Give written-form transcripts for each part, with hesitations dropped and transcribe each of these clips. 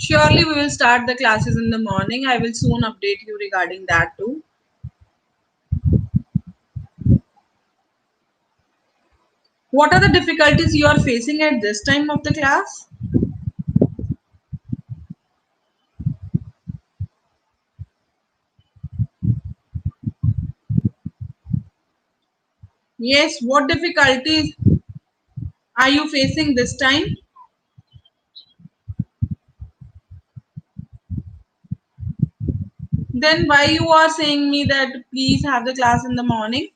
Surely we will start the classes in the morning. I will soon update you regarding that too. What are the difficulties you are facing at this time of the class? Yes, what difficulties are you facing this time? Then why you are saying me that please have the class in the morning?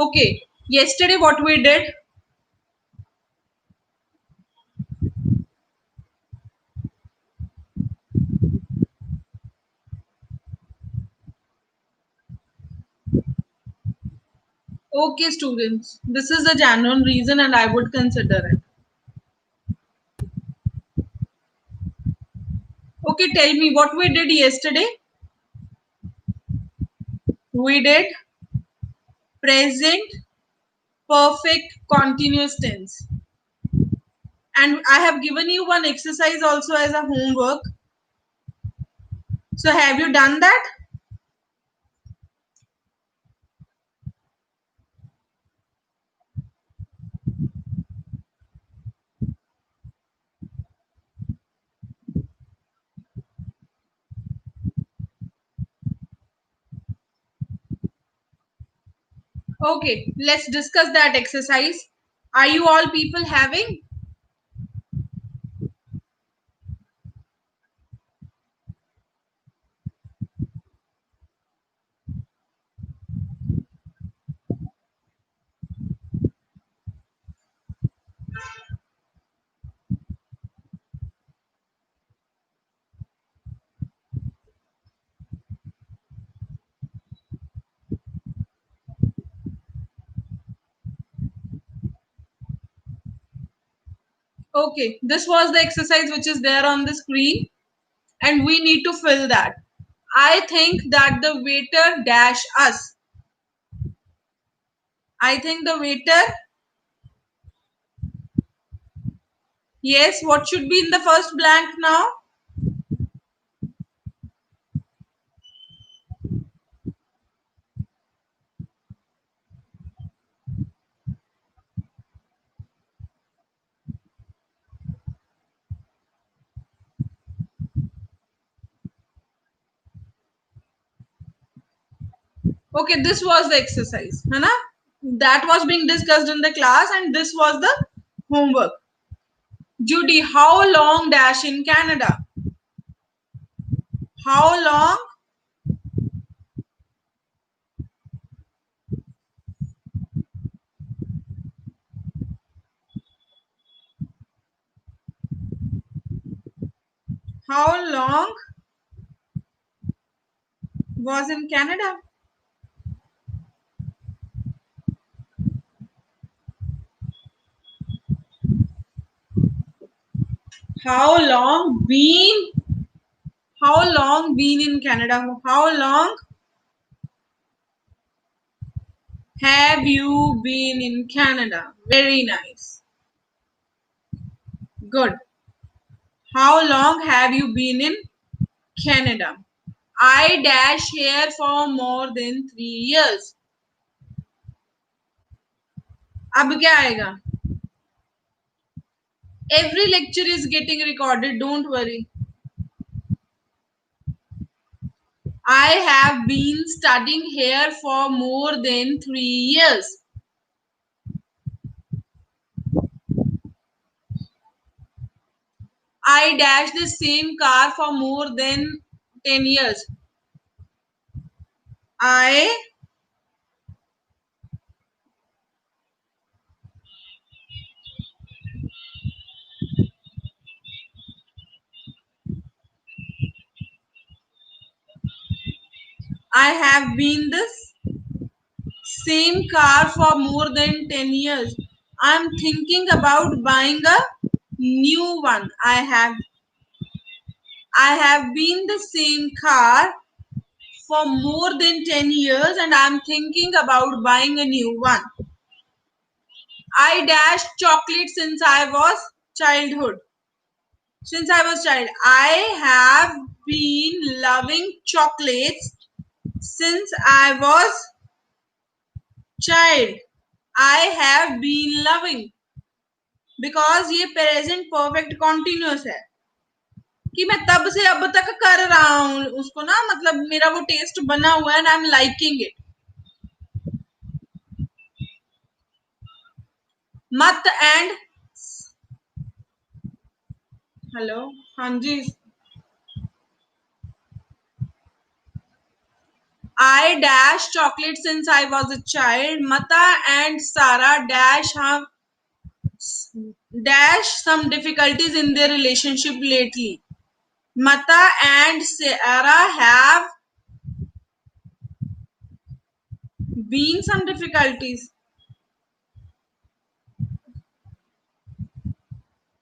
Okay, yesterday what we did? Okay, students, this is a genuine reason and I would consider it. Okay, tell me what we did yesterday. We did present perfect continuous tense. And I have given you one exercise also as a homework. So have you done that? Okay, let's discuss that exercise. Are you all people having? Okay, this was the exercise which is there on the screen and we need to fill that. I think that the waiter dash us. I think the waiter, yes, what should be in the first blank now? Okay, this was the exercise, है ना? That was being discussed in the class and this was the homework. Judy, how long dash in Canada? How long? How long was in Canada? How long been? How long been in Canada? How long have you been in Canada? Very nice. Good. How long have you been in Canada? I dash here for more than 3 years. अब क्या आएगा? Every lecture is getting recorded. Don't worry. I have been studying here for more than 3 years. I dash the same car for more than 10 years. I I have been the same car for more than 10 years. I'm thinking about buying a new one. I have been the same car for more than 10 years and I'm thinking about buying a new one. I dashed chocolate since I was childhood. Since I was child, I have been loving chocolates since I was child. I have been loving because ये present perfect continuous है कि मैं तब से अब तक कर रहा हूं उसको ना, मतलब मेरा वो टेस्ट बना हुआ है and I am liking it. मत एंड हेलो. हाँ जी. I dash chocolate since I was a child. Mata and Sara dash some difficulties in their relationship lately. Mata and Sarah have been some difficulties.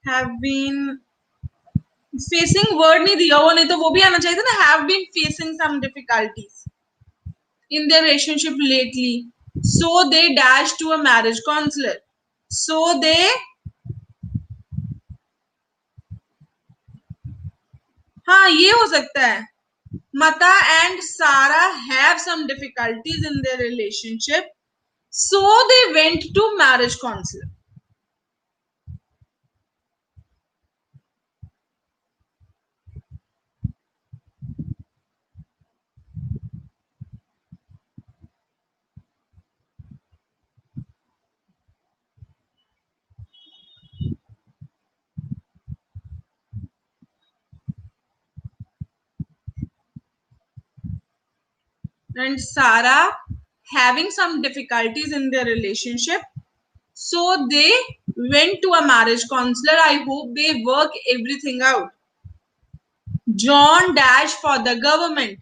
Have been facing word नहीं दिया वो, नहीं तो वो भी आना चाहिए था ना. Have been facing some difficulties in their relationship lately. So they dash to a marriage counselor. So they, हाँ ये हो सकता है. Mata and Sarah have some difficulties in their relationship, so they went to marriage counselor. And Sarah having some difficulties in their relationship, so they went to a marriage counselor. I hope they work everything out. John dashed for the government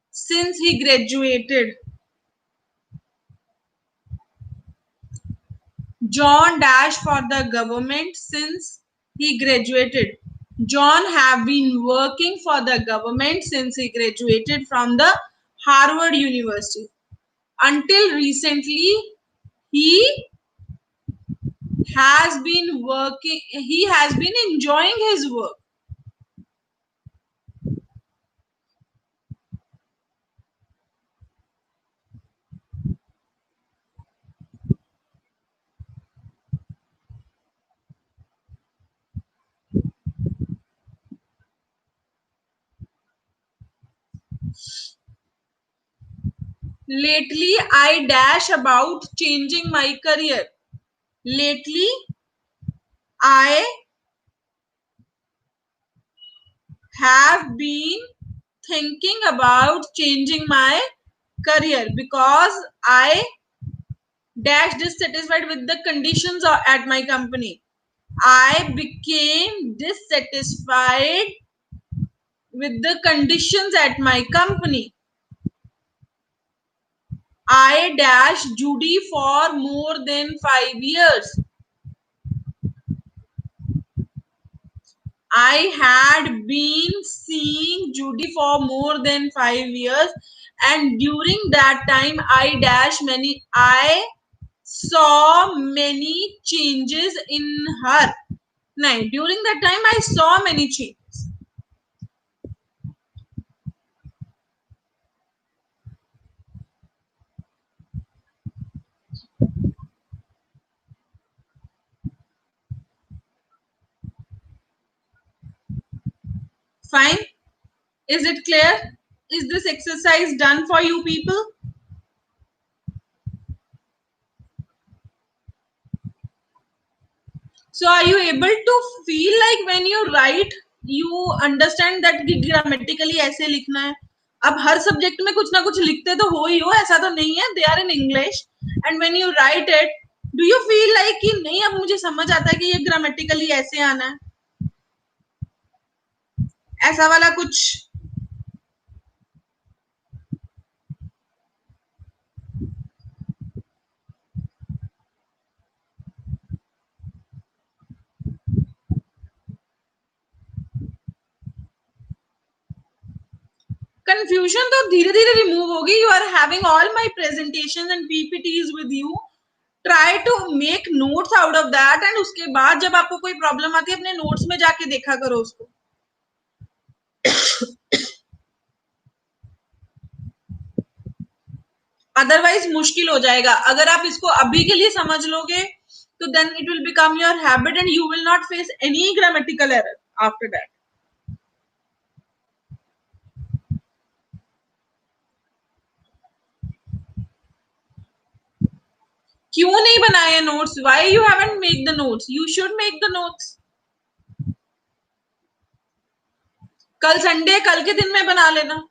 since he graduated. John dashed for the government since he graduated. John have been working for the government since he graduated from the Harvard University. Until recently, he he has been enjoying his work. Lately, I dash about changing my career. Lately, I have been thinking about changing my career because I dash dissatisfied with the conditions at my company. I became dissatisfied with the conditions at my company. I dashed Judy for more than 5 years. I had been seeing Judy for more than 5 years, and during that time I saw many changes in her. No, during that time I saw many changes. Fine. Is it clear? Is this exercise done for you people? So are you able to feel like when you write, you understand that grammatically ऐसे लिखना है? अब हर subject में कुछ ना कुछ लिखते तो हो ही हो, ऐसा तो नहीं है. They are in English, and when you write it, do you feel like कि नहीं अब मुझे समझ आता है कि ये grammatically ऐसे आना है? ऐसा वाला कुछ कंफ्यूजन तो धीरे धीरे रिमूव होगी. You are having all my presentation and PPTs with you. Try to make notes out of that and उसके बाद जब आपको कोई प्रॉब्लम आती है अपने नोट्स में जाके देखा करो उसको. अदरवाइज मुश्किल हो जाएगा. अगर आप इसको अभी के लिए समझ लोगे तो then it will become your habit and you will not face any grammatical error after that. क्यों नहीं बनाए notes? Why you haven't make the notes? You should make the notes. कल संडे, कल के दिन में बना लेना.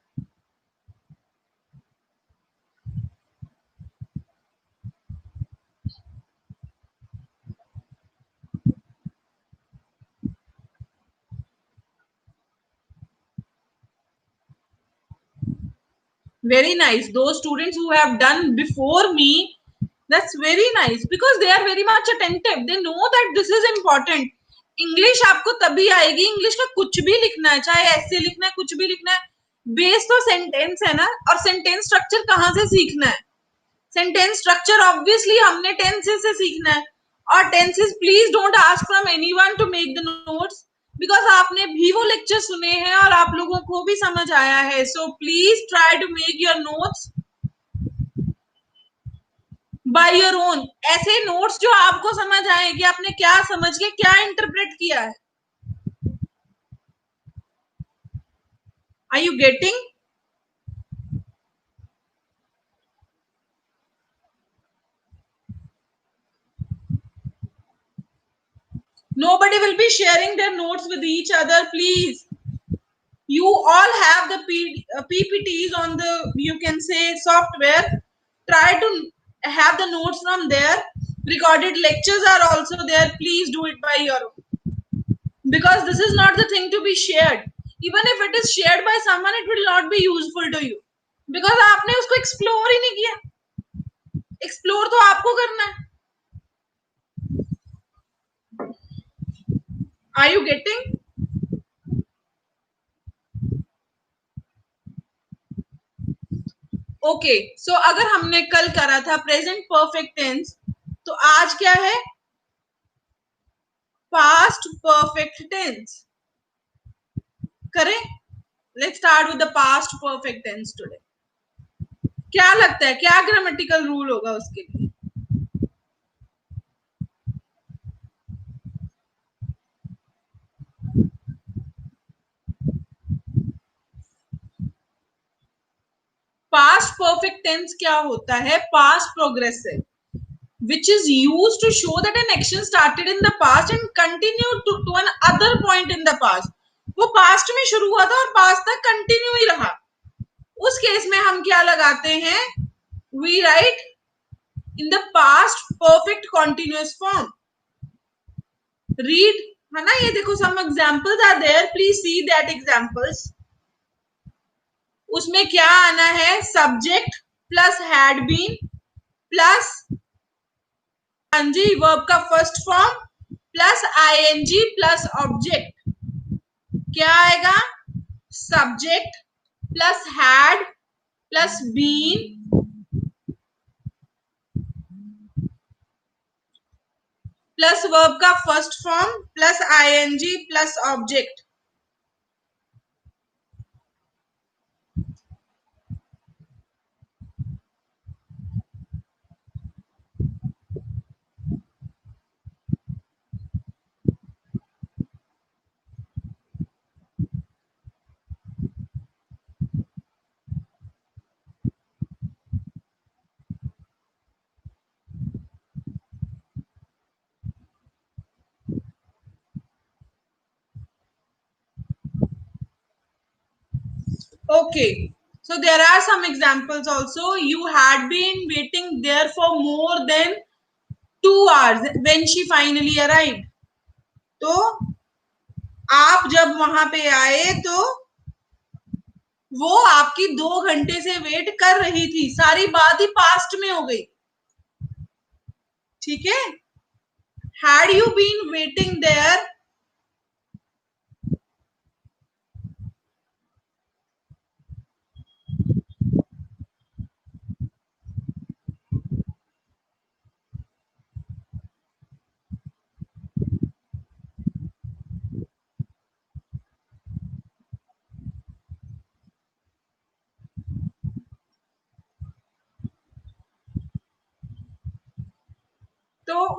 Very nice. Those students who have done before me, that's very nice because they are very much attentive. They know that this is important. English आपको तभी आएगी. इंग्लिश का कुछ भी लिखना है, चाहे ऐसे लिखना है, कुछ भी लिखना है, बेस तो सेंटेंस है ना. और सेंटेंस स्ट्रक्चर कहाँ से सीखना है? सेंटेंस स्ट्रक्चर ऑब्वियसली हमने टेंसेस से सीखना है. और tenses please don't ask from anyone to make the notes because आपने भी वो लेक्चर सुने हैं और आप लोगों को भी समझ आया है. So please try to make your notes by your own. ऐसे नोट्स जो आपको समझ आए कि आपने क्या समझ के क्या इंटरप्रेट किया है. Are you getting? Nobody will be sharing their notes with each other, please. You all have the PPTs on the, you can say, software. Try to have the notes from there. Recorded lectures are also there. Please do it by your own because this is not the thing to be shared. Even if it is shared by someone, it will not be useful to you because आपने उसको explore ही नहीं किया. Explore तो आपको करना है. Are you getting? Okay. सो अगर हमने कल करा था प्रेजेंट परफेक्ट टेंस, तो आज क्या है? Past perfect tense. करें? Let's start with the past perfect tense today. क्या लगता है क्या ग्रामेटिकल रूल होगा उसके लिए? पास्ट परफेक्ट टेंस क्या होता है? Past progressive which is used to show that an action started in the past and continued to an other point in the past. वो पास्ट में शुरू हुआ था और पास्ट तक कंटिन्यू ही रहा. उस केस में हम क्या लगाते हैं? We write in the past perfect continuous form. Read, है ना? ये देखो, some examples are there. Please see that examples. उसमें क्या आना है? Subject plus had been plus जी वर्ब का first form plus ING plus object. क्या आएगा? Subject plus had plus been plus verb का first form plus ING plus object. Okay, so there are some examples also. You had been waiting there for more than 2 hours when she finally arrived. तो आप जब वहां पे आए तो वो आपकी 2 घंटे से वेट कर रही थी. सारी बात ही पास्ट में हो गई. ठीक है? Had you been waiting there?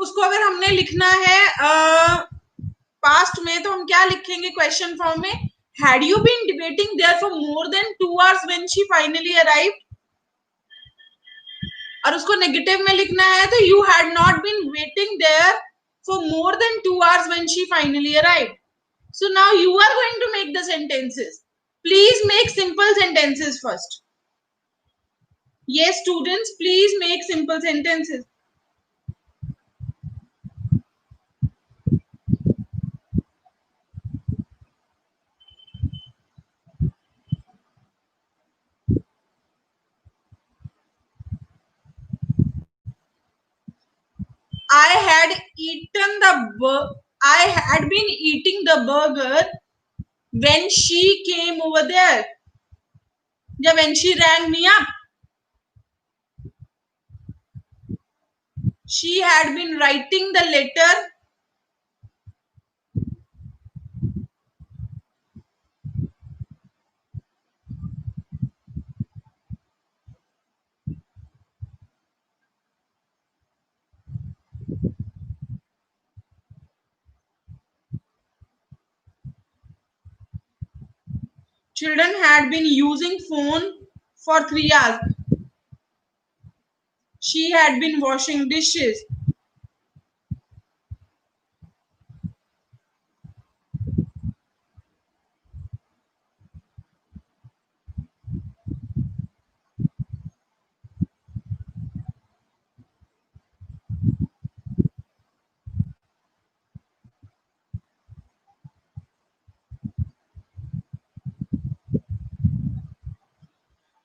उसको अगर हमने लिखना है पास्ट में, तो हम क्या लिखेंगे क्वेश्चन फॉर्म में? Had you been debating there for more than 2 hours when she finally arrived. और उसको नेगेटिव में लिखना है तो you had not been waiting there for more than 2 hours when she finally arrived. So now you are going to make the sentences. Please make simple sentences first. Yes, students, please make simple sentences. I had eaten I had been eating the burger when she came over there. Yeah, when she rang me up. She had been writing the letter. Children had been using phone for 3 hours. She had been washing dishes.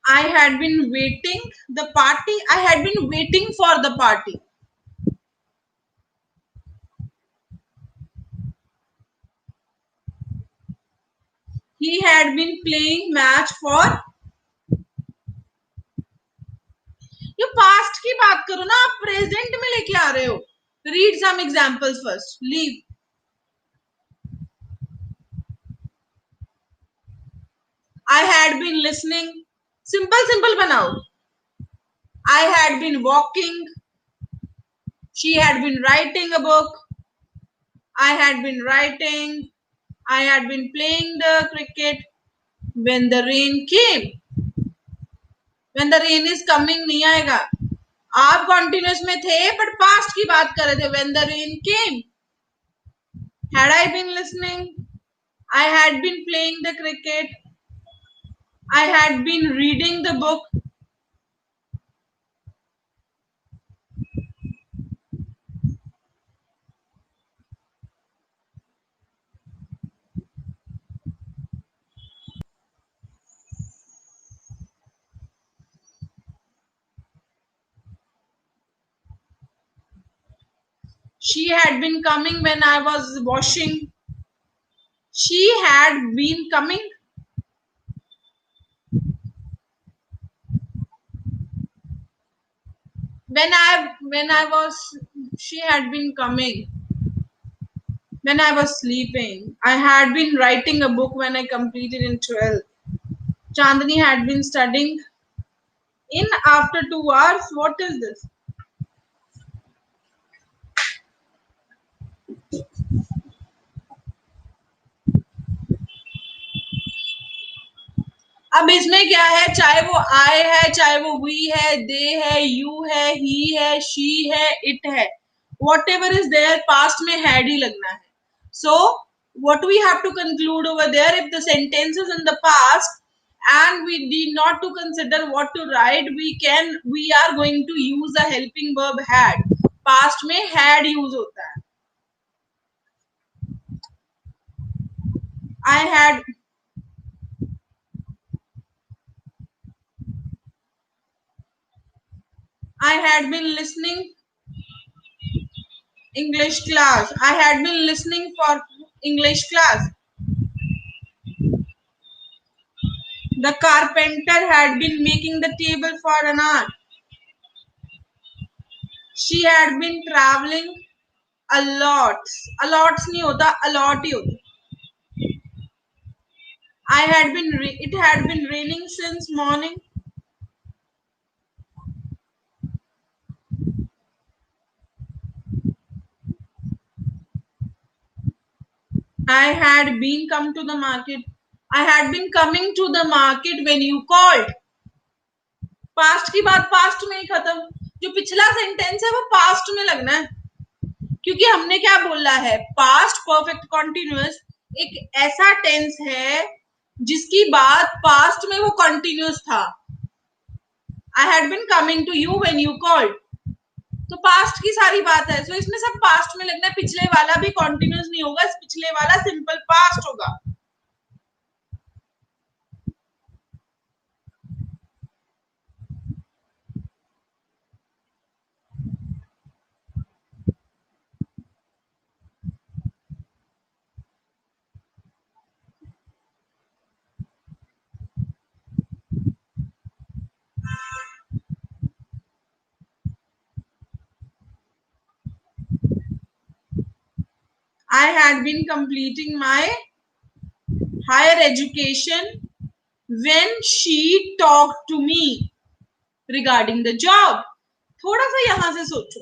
I had been waiting the party. I had been waiting for the party. He had been playing match for। ये past की बात करो ना, आप present में लेके आ रहे हो। Read some examples first. Leave. I had been listening. Simple simple बनाओ। I had been walking. She had been writing a book. I had been writing. I had been playing the cricket when the rain came. When the rain is coming नहीं आएगा। आप continuous में थे but past की बात कर रहे थे। When the rain came. Had I been listening. I had been playing the cricket. I had been reading the book. She had been coming when I was washing. She had been coming when I was she had been coming when I was sleeping. I had been writing a book when I completed in 12th. Chandni had been studying in after 2 hours. What is this? अब इसमें क्या है, चाहे वो आई है, चाहे वो we है, दे है, यू है, ही है, शी है, इट है, what ever is there past में हैड ही लगना है. So what we have to conclude over there, if the sentence is in the past and we need not to consider what to write, we are going to use the helping verb had. Past में had use होता है. I had been listening English class. I had been listening for English class. The carpenter had been making the table for an hour. She had been traveling a lot. A lot नहीं होता, a lot ही होता. It had been raining since morning. I had been come to the market. I had been coming to the market when you called. Past की बात past में ही खत्म. जो पिछला sentence है वो पास्ट में लगना है, क्योंकि हमने क्या बोला है, पास्ट परफेक्ट कॉन्टिन्यूअस एक ऐसा टेंस है जिसकी बात पास्ट में वो कॉन्टिन्यूअस था. I had been coming to you when you called, तो पास्ट की सारी बात है, तो इसमें सब पास्ट में लगना है. पिछले वाला भी कॉन्टिन्यूअस नहीं होगा, पिछले वाला सिंपल पास्ट होगा. I had been completing my higher education when she talked to me regarding the job. थोड़ा सा यहां से सोचो.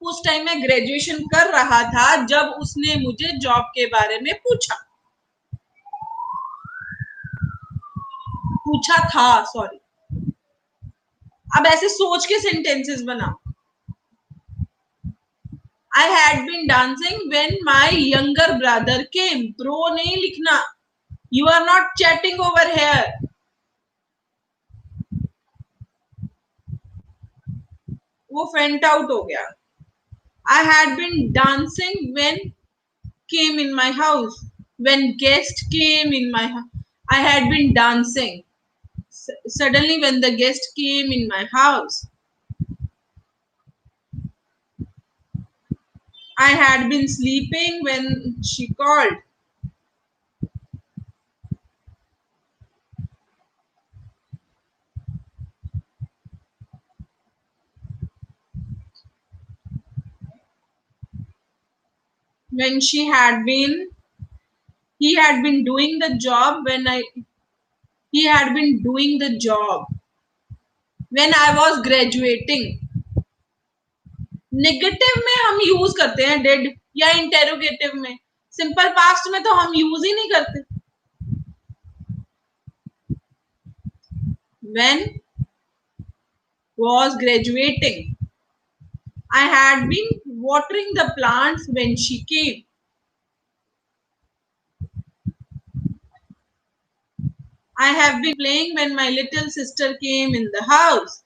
उस टाइम मैं ग्रेजुएशन कर रहा था जब उसने मुझे जॉब के बारे में पूछा. पूछा था, सॉरी. अब ऐसे सोच के सेंटेंसेस बनाओ. I had been dancing when my younger brother came. Bro नहीं लिखना. You are not chatting over here. वो फेंट आउट हो गया. I had been dancing when came in my house. When guest came in my house. I had been dancing. Suddenly when the guest came in my house. I had been sleeping when she called. When she had been, he had been doing the job he had been doing the job when I was graduating. Negative में हम use करते हैं dead या interrogative में. Simple past में तो हम use ही नहीं करते. When was graduating. I had been watering the plants when she came. I have been playing when my little sister came in the house.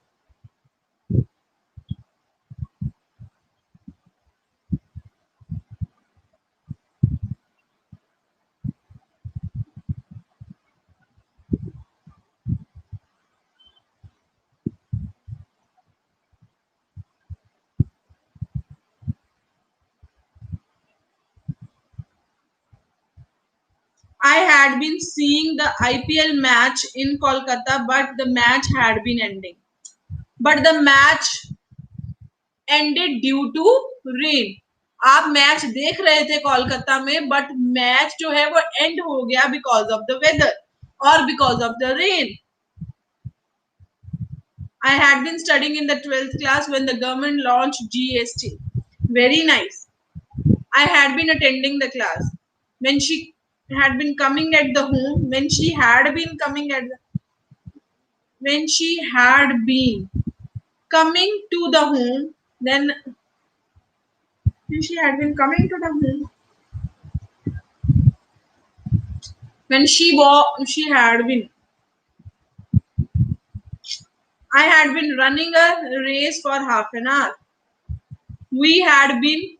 I had been seeing the IPL match in Kolkata, but the match had been ending. But the match ended due to rain. आप match देख रहे थे कोलकाता में, but match जो है वो and हो गया बिकॉज ऑफ द वेदर और because of the rain. I had been studying in the 12th class when the government launched GST. Very nice. I had been attending the class. When she had been coming at the home, when she had been coming at the, when she had been coming to the home, then when she had been coming to the home, when she had been, I had been running a race for half an hour. We had been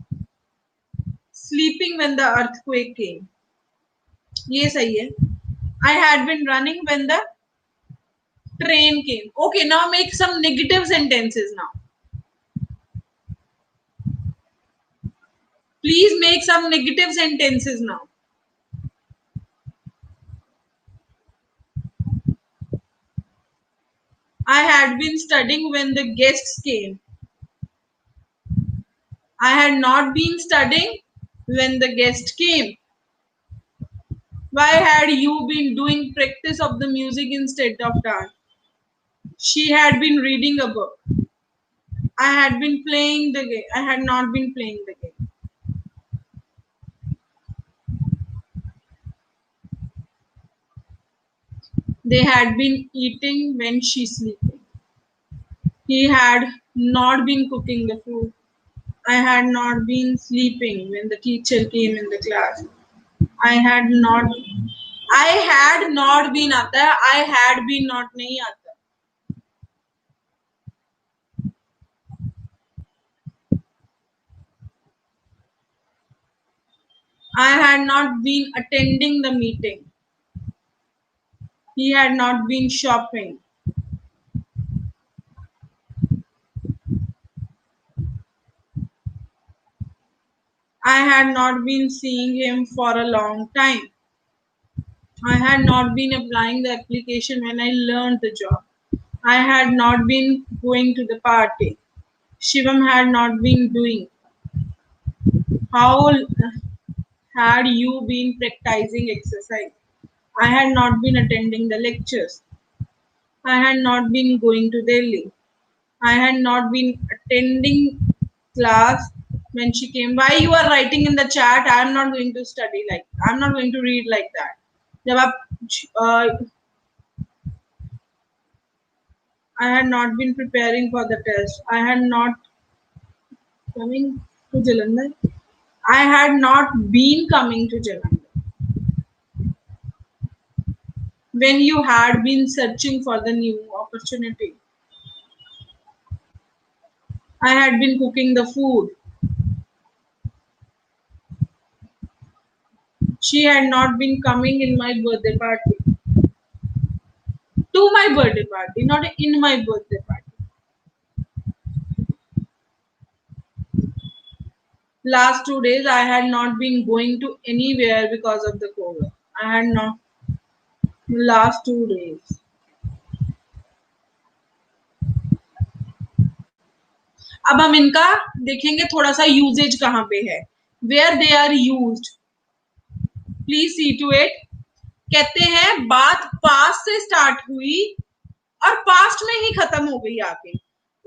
sleeping when the earthquake came. ये सही है. I had been running when the train came. Okay, now make some negative sentences now. Please make some negative sentences now. I had been studying when the guests came. I had not been studying when the guest came. Why had you been doing practice of the music instead of dance? She had been reading a book. I had been playing the game. I had not been playing the game. They had been eating when she sleeping. He had not been cooking the food. I had not been sleeping when the teacher came in the class. I had not I had not been आता है I had been not नहीं आता. I had not been attending the meeting. He had not been shopping. I had not been seeing him for a long time. I had not been applying the application when I learned the job. I had not been going to the party. Shivam had not been doing. How had you been practicing exercise? I had not been attending the lectures. I had not been going to Delhi. I had not been attending class when she came. Why you are writing in the chat? I am not going to study like. I am not going to read like that. जब आप I had not been preparing for the test. I had not coming to Jalandhar. I had not been coming to Jalandhar. When you had been searching for the new opportunity. I had been cooking the food. She had not been coming in my birthday party. To my birthday party, not in my birthday party. Last 2 days, I had not been going to anywhere because of the COVID. I had not. Last 2 days. अब हम इनका देखेंगे थोड़ा सा usage कहाँ पे है. Where they are used. Please see to it. कहते हैं बात पास्ट से स्टार्ट हुई और पास्ट में ही खत्म हो गई आके.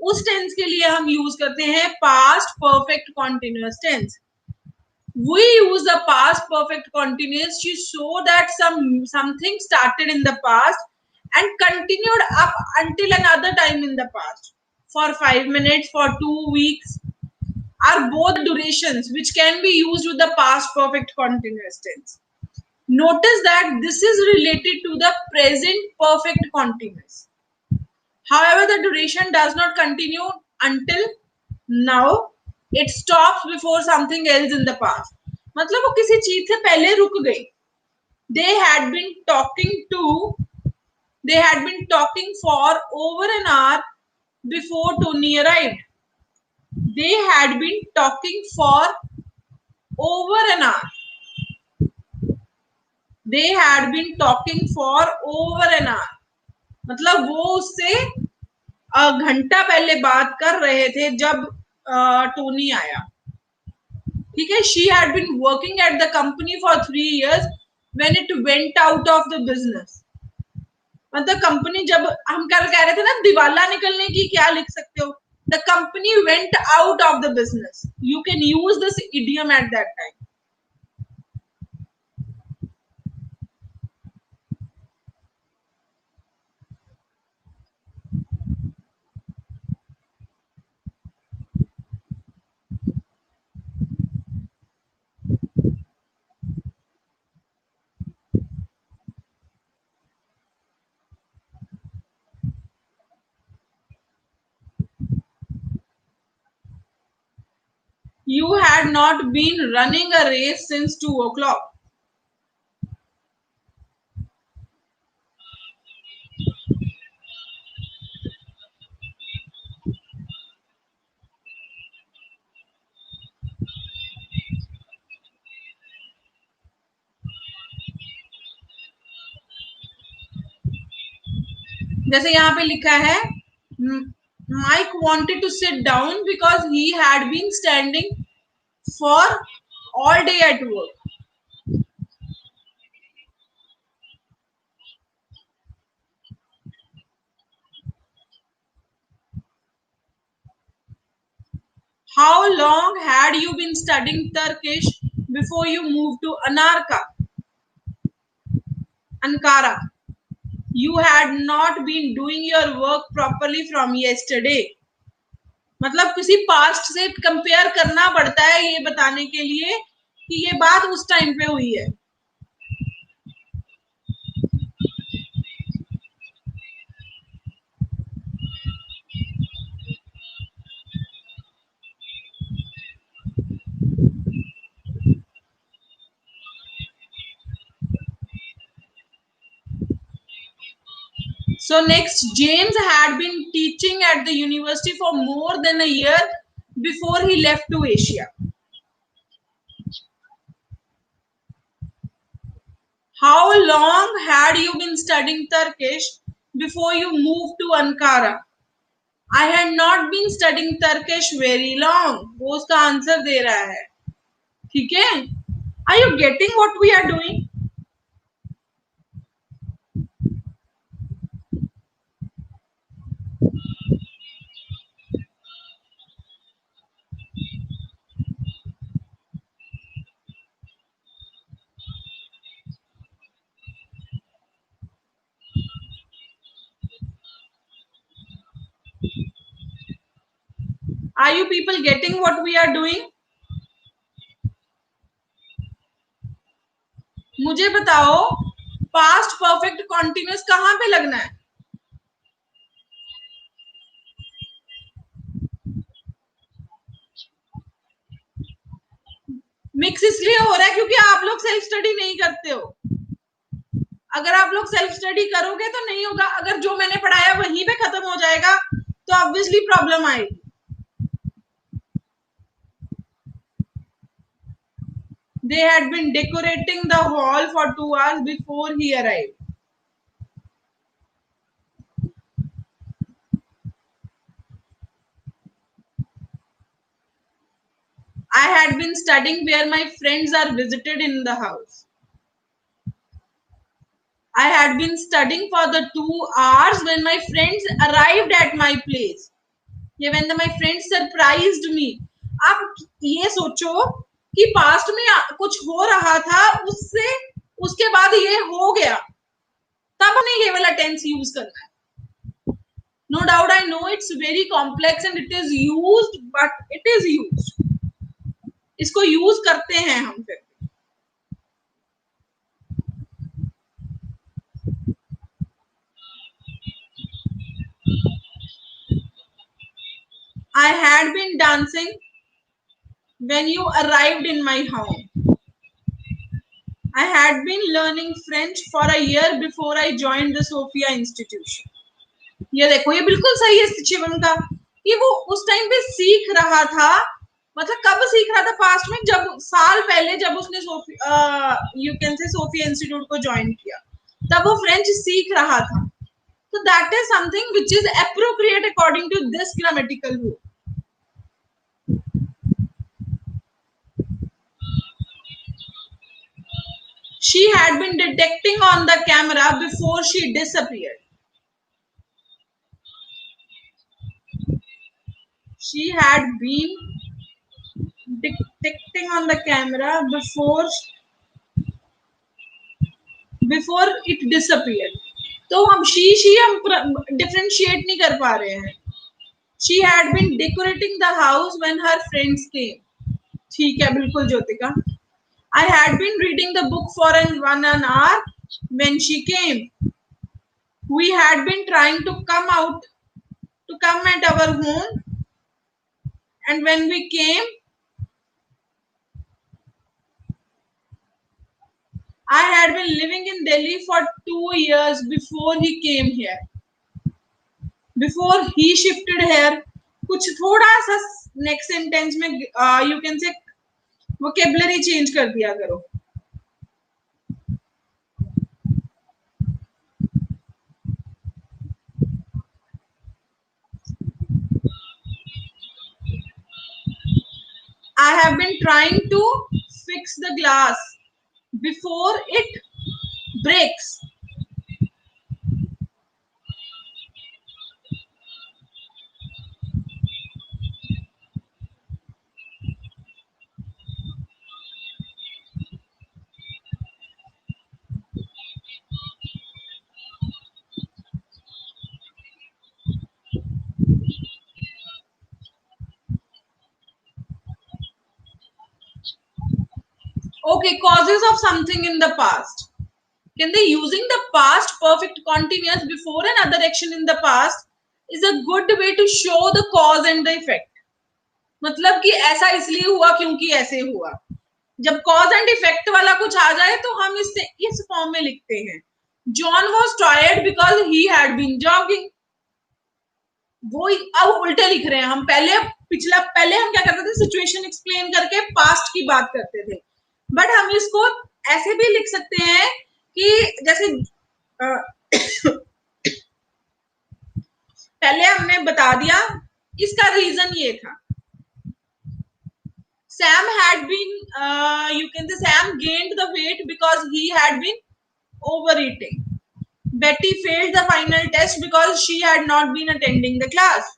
उस टेंस के लिए हम यूज करते हैं past perfect continuous tense. We use the past perfect continuous to show that something started in the past and continued up until another time in the past. For 5 minutes, for 2 weeks, are both durations which can be used with the past perfect continuous tense. Notice that this is related to the present perfect continuous. However, the duration does not continue until now. It stops before something else in the past. मतलब वो किसी चीज से पहले रुक गई. They had been talking to. They had been talking for over an hour before Tony arrived. They had been talking for over an hour. They had been talking for over an hour. मतलब वो उससे घंटा पहले बात कर रहे थे जब टोनी आया. ठीक है. She had been working at the company for 3 years when it went out of the business. मतलब कंपनी जब हम कल कह रहे थे ना दिवाला निकलने की क्या लिख सकते हो. The company went out of the business. You can use this idiom at that time. You had not been running a race since 2 o'clock. जैसे यहाँ पे लिखा है Mike wanted to sit down because he had been standing for all day at work. How long had you been studying Turkish before you moved to Ankara? You had not been doing your work properly from yesterday. मतलब किसी past से compare करना पड़ता है ये बताने के लिए कि ये बात उस टाइम पे हुई है. So next, James had been teaching at the university for more than a year before he left to Asia. How long had you been studying Turkish before you moved to Ankara? I had not been studying Turkish very long. वो उसका answer दे रहा है. ठीक है? Are you getting what we are doing? Are you people getting what we are doing? मुझे बताओ past perfect continuous कहां पे लगना है? मिक्स इसलिए हो रहा है क्योंकि आप लोग सेल्फ स्टडी नहीं करते हो. अगर आप लोग सेल्फ स्टडी करोगे तो नहीं होगा. अगर जो मैंने पढ़ाया वहीं पे खत्म हो जाएगा तो ऑब्वियसली प्रॉब्लम आएगी. They had been decorating the hall for 2 hours before he arrived. I had been studying where my friends are visited in the house. I had been studying for the 2 hours when my friends arrived at my place. ये when my friends surprised me. आप ये सोचो कि past में कुछ हो रहा था उससे उसके बाद ये हो गया तब हमने ये वाला टेंस यूज करना है. No doubt I know it's very complex and it is used but it is used. इसको यूज करते हैं हम फिर. I had been dancing when you arrived in my home. I had been learning French for a year before I joined the Sophia Institution. ये देखो ये बिल्कुल सही है शिवम का कि वो उस टाइम पे सीख रहा था. मतलब कब सीख रहा था? पास्ट में, जब साल पहले जब उसने you can say Sophia institute को ज्वाइन किया तब वो फ्रेंच सीख रहा था. So that is something which is appropriate according to this grammatical rule. She had been detecting on the camera before she disappeared. She had been detecting on the camera before it disappeared. तो हम she हम differentiate नहीं कर पा रहे हैं. She had been decorating the house when her friends came. ठीक है बिल्कुल Jyotika. I had been reading the book for an hour when she came. We had been trying to come at our home, and when we came, I had been living in Delhi for 2 years before he came here. Before he shifted here, कुछ थोड़ा सा next sentence में you can से vocabulary change कर दिया करो. I have been trying to fix the glass before it breaks. Okay, causes of something in the past. Can they using the past perfect continuous before another action in the past is a good way to show the cause and the effect. मतलब कि ऐसा इसलिए हुआ क्योंकि ऐसे हुआ. जब cause and effect वाला कुछ आ जाए तो हम इससे इस फॉर्म में लिखते हैं. John was tired because he had been jogging. वो अब उल्टे लिख रहे हैं हम. पहले हम क्या करते थे, सिचुएशन एक्सप्लेन करके पास्ट की बात करते थे. बट हम इसको ऐसे भी लिख सकते हैं कि जैसे पहले हमने बता दिया इसका रीजन ये था. Sam had been, you can say Sam gained the weight because he had been overeating. Betty failed the final test because she had not been attending the class.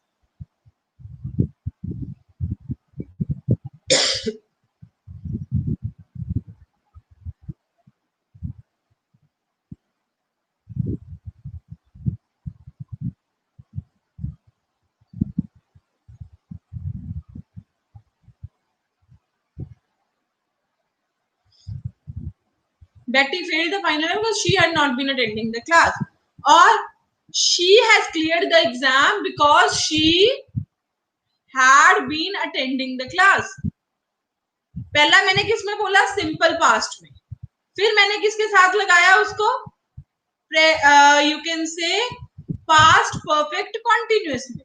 Betty failed the final because she had not been attending the class. Or she has cleared the exam because she had been attending the class. पहला मैंने किस में बोला, simple past में. फिर मैंने किसके साथ लगाया उसको, यू कैन से पास्ट परफेक्ट कॉन्टिन्यूअस में.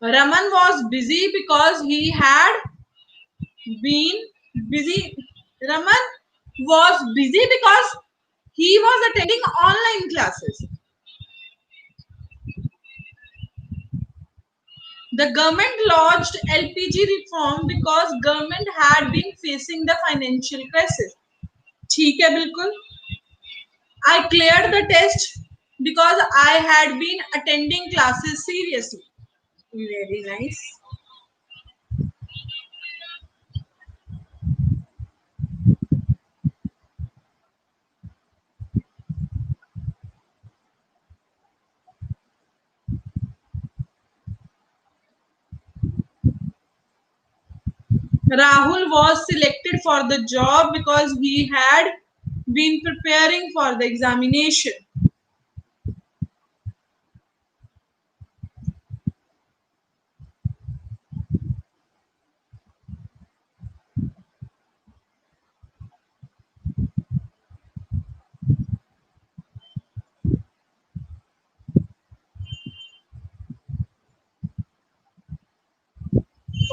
Raman was busy because he had been busy. Raman was busy because he was attending online classes. The government launched LPG reform because government had been facing the financial crisis. ठीक है बिल्कुल. I cleared the test because I had been attending classes seriously. Very nice. Rahul was selected for the job because he had been preparing for the examination.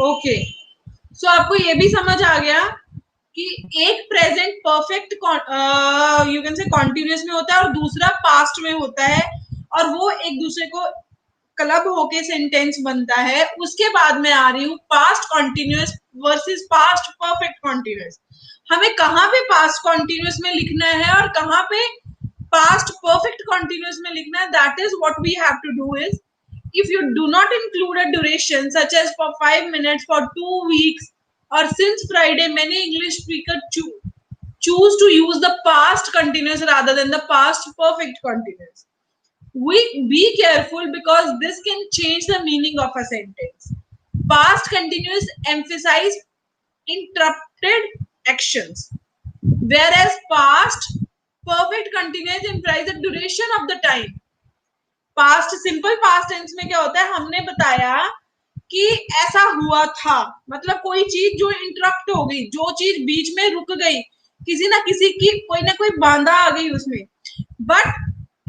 Okay, so आपको ये भी समझ आ गया कि एक present perfect you can say continuous में होता है और दूसरा पास्ट में होता है, और वो एक दूसरे को क्लब होके सेंटेंस बनता है. उसके बाद में आ रही हूँ past continuous versus past perfect continuous. हमें कहाँ पे पास्ट कॉन्टिन्यूस में लिखना है और कहाँ पे पास्ट परफेक्ट कॉन्टिन्यूस में लिखना है. That is what we have to do is, if you do not include a duration such as for 5 minutes for 2 weeks, or since Friday many English speakers choose to use the past continuous rather than the past perfect continuous. We be careful because this can change the meaning of a sentence. Past continuous emphasize interrupted actions, whereas past perfect continuous implies the duration of the time. Past simple past tense में क्या होता है, हमने बताया कि ऐसा हुआ था, मतलब कोई चीज जो इंटरप्ट हो गई, जो चीज बीच में रुक गई, किसी ना किसी की कोई ना कोई बांधा आ गई उसमें. बट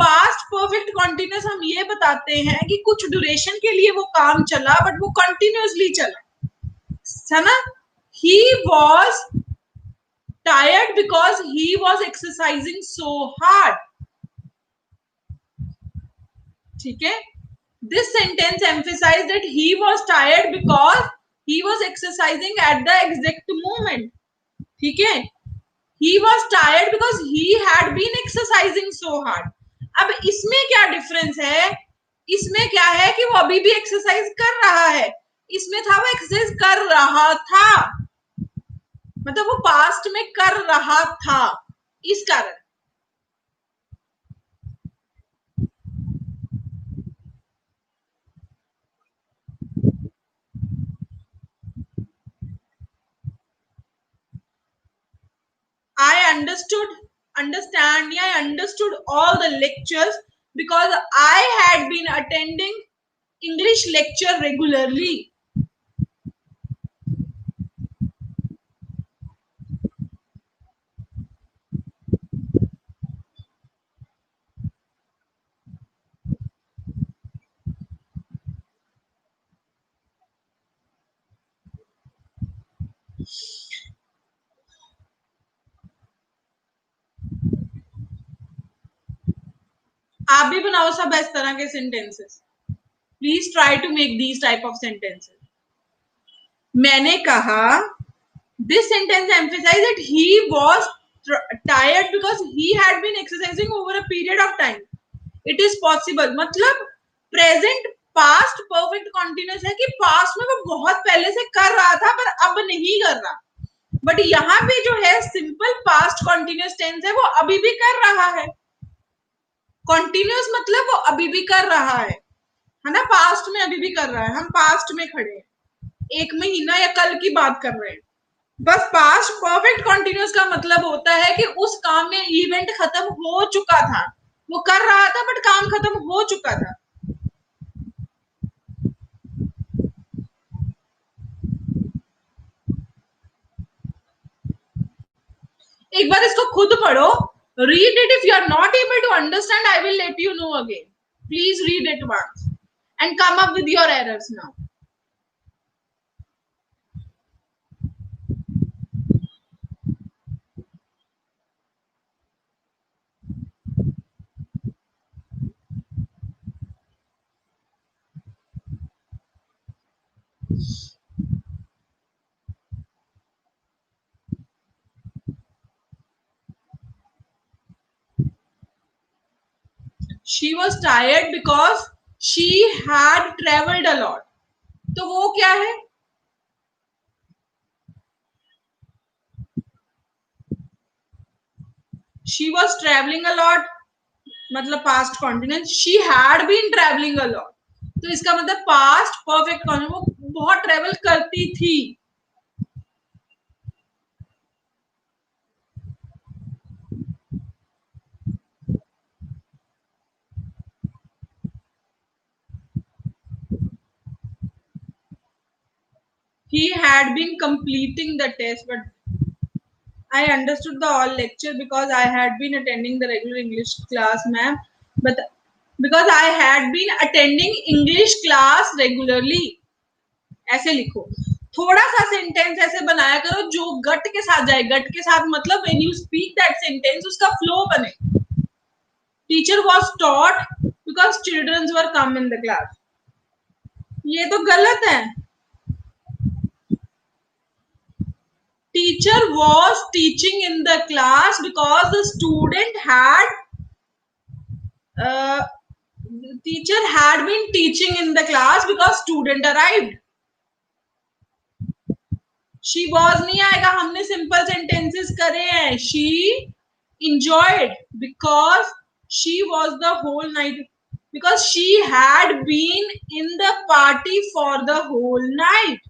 पास्ट परफेक्ट कॉन्टिन्यूस हम ये बताते हैं कि कुछ ड्यूरेशन के लिए वो काम चला बट वो कंटिन्यूसली चला, है ना. He was tired because he was exercising so hard. ठीक है. This sentence emphasized that he was tired because he was exercising at the exact moment. ठीक है. He was tired because he had been exercising so hard. अब इसमें क्या difference है, इसमें क्या है कि वो अभी भी एक्सरसाइज कर रहा है, इसमें था वो एक्सरसाइज कर रहा था, मतलब वो पास्ट में कर रहा था, इस कारण। I understand, yeah, I understood all the lectures because I had been attending English lecture regularly. आप भी बनाओ सब इस तरह के sentences, please try to make these type of sentences. मैंने कहा, this sentence emphasise that he was tired because he had been exercising over a period of time. It is possible, मतलब प्रेजेंट पास्ट परफेक्ट कॉन्टिन्यूस है कि past में वो बहुत पहले से कर रहा था पर अब नहीं कर रहा, बट यहाँ पे जो है सिंपल पास्ट कॉन्टिन्यूस टेंस है, वो अभी भी कर रहा है। कॉन्टिन्यूस मतलब वो अभी भी कर रहा है ना, पास्ट में अभी भी कर रहा है, हम पास्ट में खड़े हैं, एक महीना या कल की बात कर रहे हैं। बस पास्ट परफेक्ट कॉन्टिन्यूस का मतलब होता है कि उस काम में इवेंट खत्म हो चुका था, वो कर रहा था बट काम खत्म हो चुका था। एक बार इसको खुद पढ़ो, read it, if you are not able to understand I will let you know again, please read it once and come up with your errors now. She was tired because she had traveled a lot. तो वो क्या है? She was traveling a lot मतलब past continuous, she had been traveling a lot, तो इसका मतलब past perfect continuous, वो बहुत ट्रेवल करती थी। He had been completing the test, but I understood the all lecture because I had been attending the regular English class, ma'am. But because I had been attending English class regularly, ऐसे लिखो। थोड़ा सा sentence ऐसे बनाया करो जो गट के साथ जाए, गट के साथ मतलब when you speak that sentence उसका फ्लो बने। Teacher was taught because childrens were come in the class, ये तो गलत है। Teacher was teaching in the class because the student had uh, teacher had been teaching in the class because student arrived. She was नहीं आएगा, हमने simple sentences करे हैं। She enjoyed because she was the whole night, because she had been in the party for the whole night.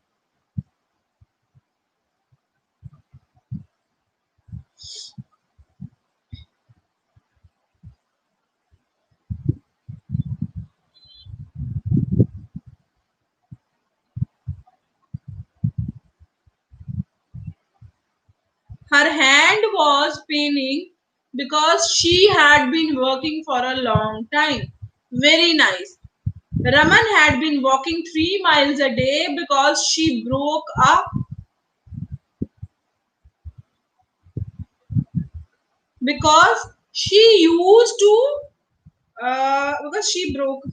Her hand was paining because she had been working for a long time. Very nice. Raman had been walking 3 miles a day because she broke up. Because she used to, because she broke.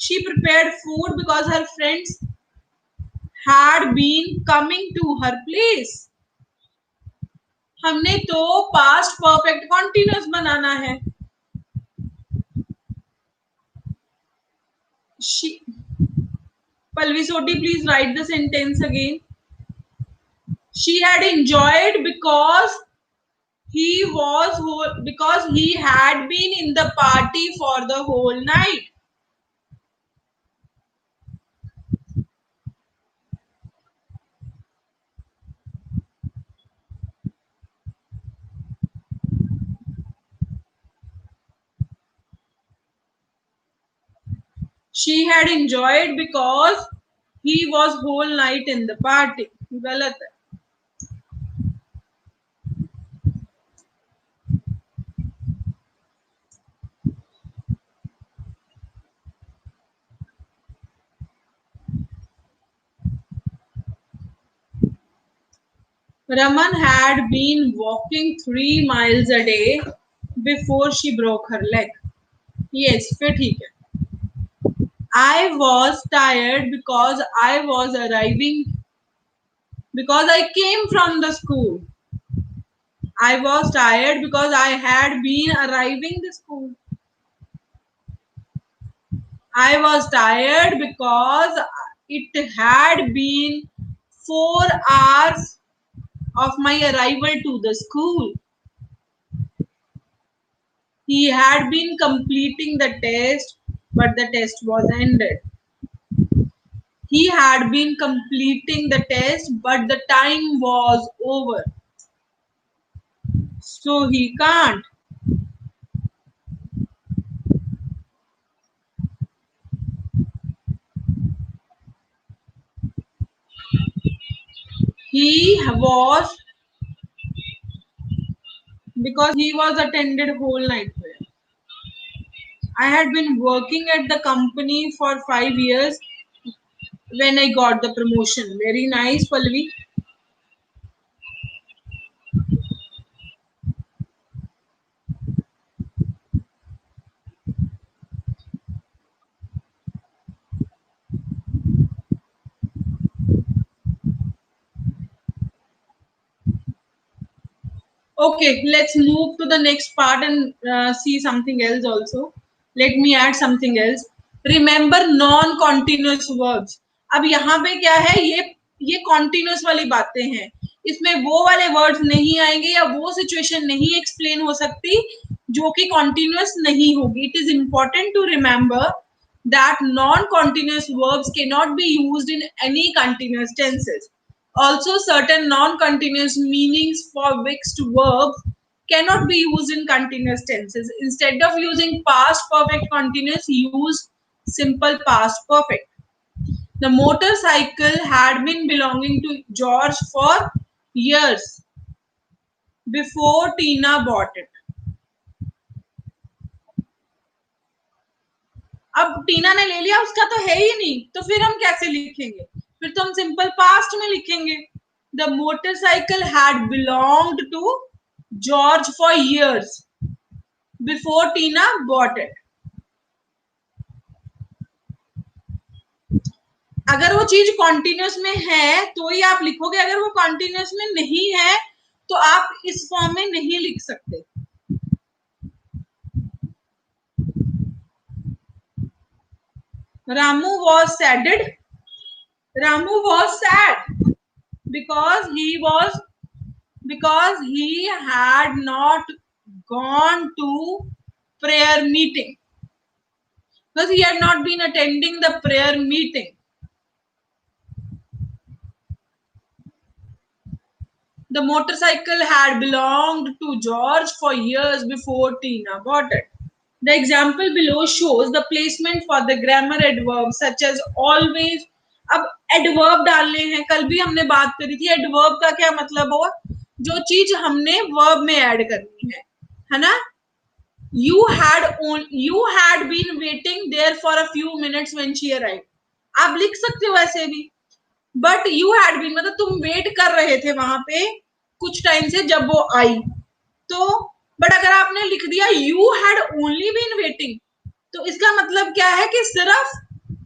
She prepared food because her friends had been coming to her place. हमने तो past perfect continuous बनाना है। she Palvi Soti, please write the sentence again. She had enjoyed because he had been in the party for the whole night. She had enjoyed because he was whole night in the party. गलत है. Raman had been walking 3 miles a day before she broke her leg. Yes, फिर ठीक है. I was tired because I came from the school. I was tired because I had been arriving the school. I was tired because it had been 4 hours of my arrival to the school. He had been completing the test, but the test was ended. He had been completing the test, but the time was over. So he can't. He was because he was attended whole night prayer. I had been working at the company for 5 years when I got the promotion. Very nice, Pallavi. Okay, let's move to the next part and see something else also. Let me add something else. Remember non-continuous verbs. अब यहाँ पे क्या है, ये continuous वाली बातें हैं. इसमें वो वाले वर्ड्स नहीं आएंगे या वो सिचुएशन नहीं एक्सप्लेन हो सकती जो कि continuous नहीं होगी. It is important to remember that non-continuous verbs cannot be used in any continuous tenses. Also, certain non-continuous meanings for mixed verbs cannot be used in continuous tenses. Instead of using past perfect continuous, use simple past perfect. The motorcycle had been belonging to George for years before Tina bought it. अब टीना ने ले लिया, उसका तो है ही नहीं, तो फिर हम कैसे लिखेंगे? फिर तो हम सिंपल पास्ट में लिखेंगे. The motorcycle had belonged to George for years before Tina bought it. अगर वो चीज कॉन्टिन्यूस में है तो ही आप लिखोगे. अगर वो कॉन्टिन्यूस में नहीं है तो आप इस फॉर्म में नहीं लिख सकते. Ramu was saddened. Ramu was sad because he had not gone to prayer meeting, because he had not been attending the prayer meeting. The motorcycle had belonged to George for years before Tina bought it. The example below shows the placement for the grammar adverbs such as always. अब adverb डालने हैं. कल भी हमने बात करी थी adverb का क्या मतलब हो, जो चीज हमने verb में ऐड करनी है ना. You had been waiting there for a few minutes when she arrived. आप लिख सकते हो ऐसे भी, बट यू हैड बीन मतलब तुम वेट कर रहे थे वहां पे कुछ टाइम से जब वो आई. तो बट अगर आपने लिख दिया you had only been waiting, तो इसका मतलब क्या है कि सिर्फ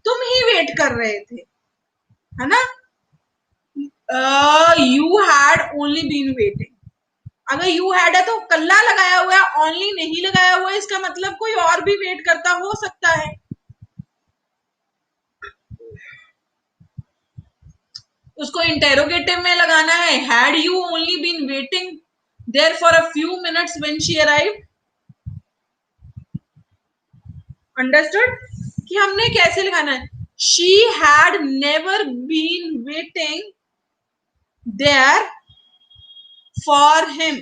तुम ही वेट कर रहे थे, है ना. You had only been waiting. अगर यू हैड है तो कल्ला लगाया हुआ है, ओनली नहीं लगाया हुआ है, इसका मतलब कोई और भी वेट करता हो सकता है. उसको इंटेरोगेटिव में लगाना है, had you only been waiting there for a few minutes when she arrived. Understood कि हमने कैसे लिखाना है, she had never been waiting there for him.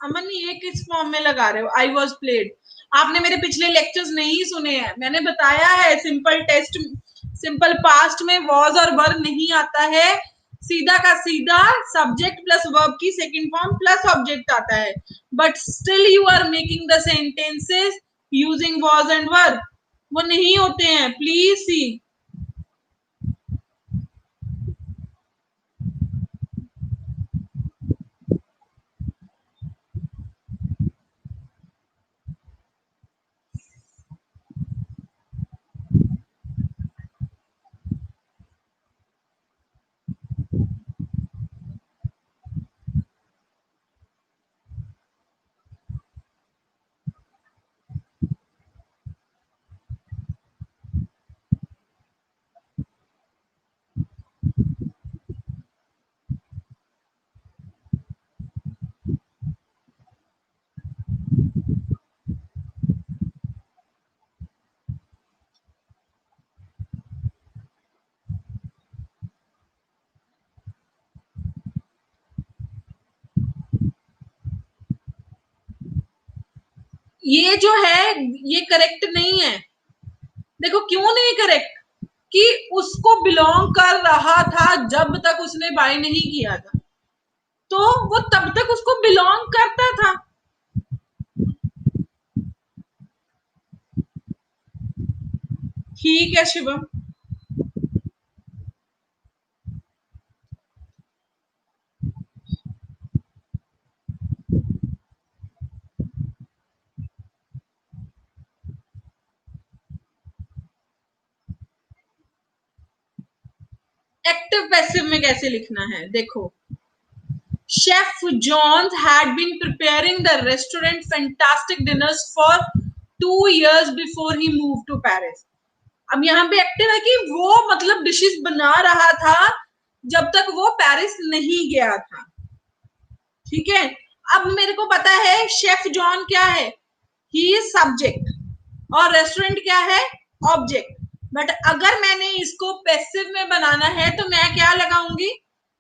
Aman ये किस फॉर्म में लगा रहे हो, आई वॉज प्लेड? आपने मेरे पिछले लेक्चर्स नहीं सुने हैं, मैंने बताया है सिंपल टेस्ट, सिंपल पास्ट में वॉज और वर नहीं आता है, सीधा का सीधा सब्जेक्ट प्लस वर्ब की सेकंड फॉर्म प्लस ऑब्जेक्ट आता है, but still you are making the sentences using was and were, वो नहीं होते हैं, प्लीज सी। ये जो है ये करेक्ट नहीं है। देखो क्यों नहीं करेक्ट, कि उसको बिलोंग कर रहा था जब तक उसने बाय नहीं किया था, तो वो तब तक उसको बिलोंग करता था। ठीक है शिवम। एक्टिव पैसिव में कैसे लिखना है, देखो, chef John had been preparing the restaurant fantastic dinners for 2 years before he move to Paris. अब यहाँ पे एक्टिव है कि वो मतलब डिशेस बना रहा था जब तक वो पेरिस नहीं गया था। ठीक है, अब मेरे को पता है शेफ जॉन क्या है, ही इज सब्जेक्ट और रेस्टोरेंट क्या है, ऑब्जेक्ट। बट अगर मैंने इसको पैसिव में बनाना है तो मैं क्या लगाऊंगी,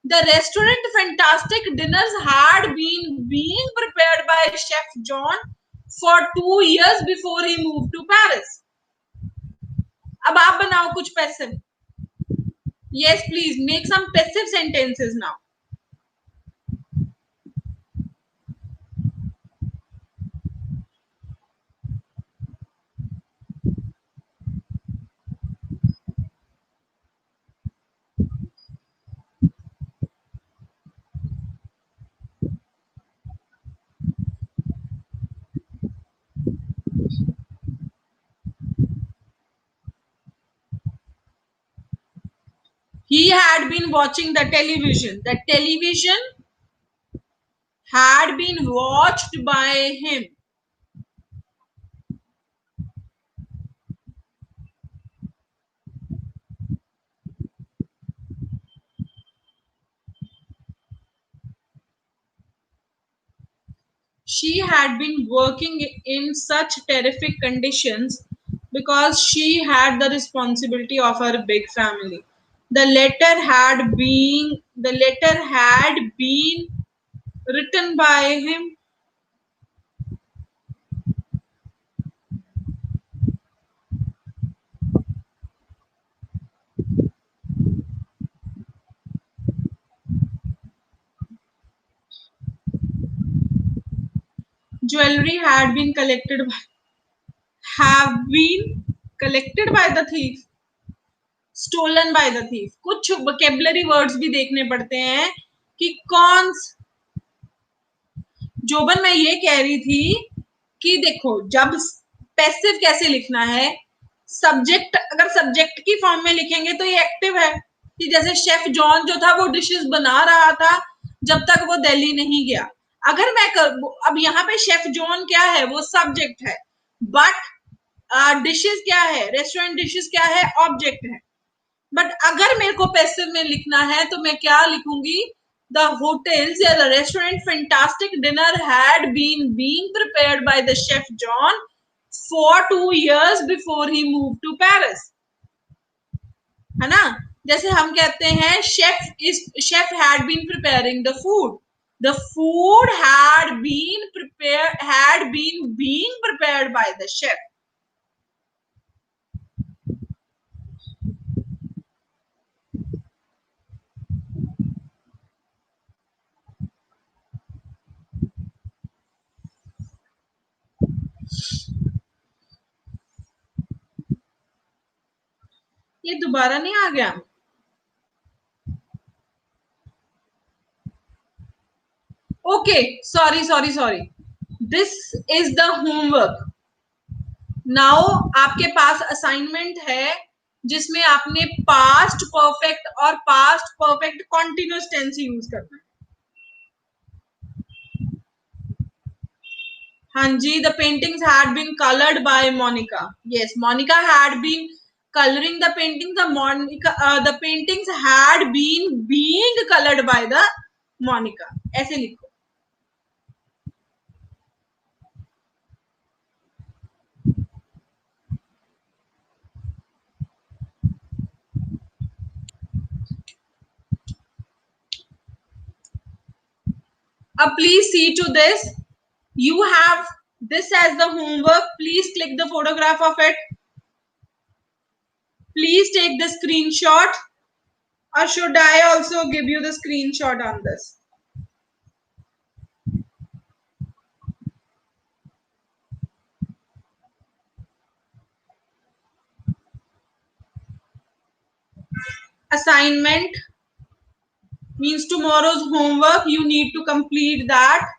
the restaurant fantastic dinners had been being prepared by chef John for 2 years before he move to Paris. अब आप बनाओ कुछ passive. Yes please make some passive sentences now. He had been watching the television. The television had been watched by him. She had been working in such terrific conditions because she had the responsibility of her big family. The letter had been written by him. Jewelry had been collected by the thief, stolen by the thief. कुछ vocabulary words भी देखने पड़ते हैं कि कौन। जोबन मैं ये कह रही थी कि देखो जब पैसिव कैसे लिखना है, सब्जेक्ट अगर सब्जेक्ट की फॉर्म में लिखेंगे तो ये एक्टिव है, कि जैसे शेफ जॉन जो था वो डिशेस बना रहा था जब तक वो दिल्ली नहीं गया। अगर मैं अब यहाँ पे शेफ जॉन क्या है, वो सब्जेक्ट है, बट डिशेस क्या है, रेस्टोरेंट डिशेस क्या है, ऑब्जेक्ट है। बट अगर मेरे को पैसिव में लिखना है तो मैं क्या लिखूंगी, द होटल्स या the restaurant fantastic dinner had been being prepared by the chef John for 2 years before he move to Paris, है ना। जैसे हम कहते हैं chef had been preparing the food had been being prepared by the chef. ये दोबारा नहीं आ गया? Okay, sorry, this is the homework. Now आपके पास असाइनमेंट है जिसमें आपने पास्ट परफेक्ट और past perfect continuous tense use करना है। हाँ जी, the paintings had been coloured by Monica. Yes, Monica had been coloring the painting, the paintings had been being colored by the Monica, ऐसे लिखो। Please see to this, you have this as the homework, please click the photograph of it, please take the screenshot, or should I also give you the screenshot on this? Assignment means tomorrow's homework, you need to complete that.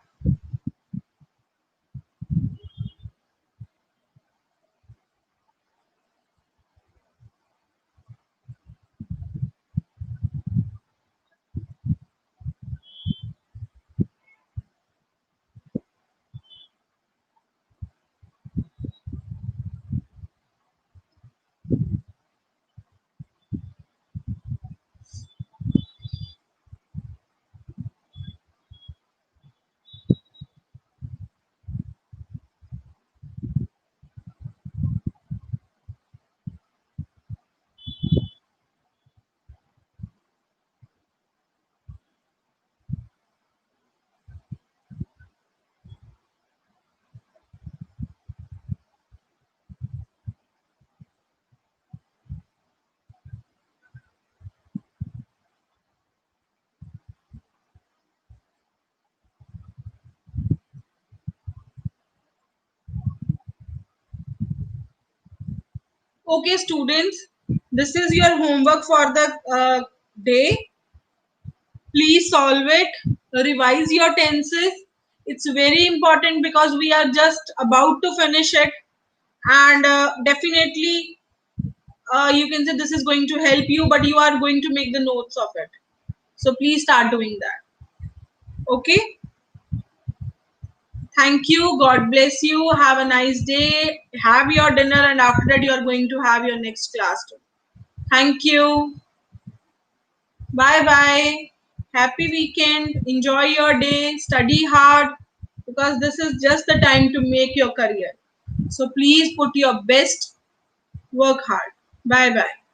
Okay, students, this is your homework for the day. Please solve it, revise your tenses. It's very important because we are just about to finish it, and definitely you can say this is going to help you, but you are going to make the notes of it. So please start doing that. Okay, thank you, god bless you, have a nice day, have your dinner, and after that you are going to have your next class too. Thank you, bye bye, happy weekend, enjoy your day, study hard, because this is just the time to make your career. So please put your best, work hard. Bye bye.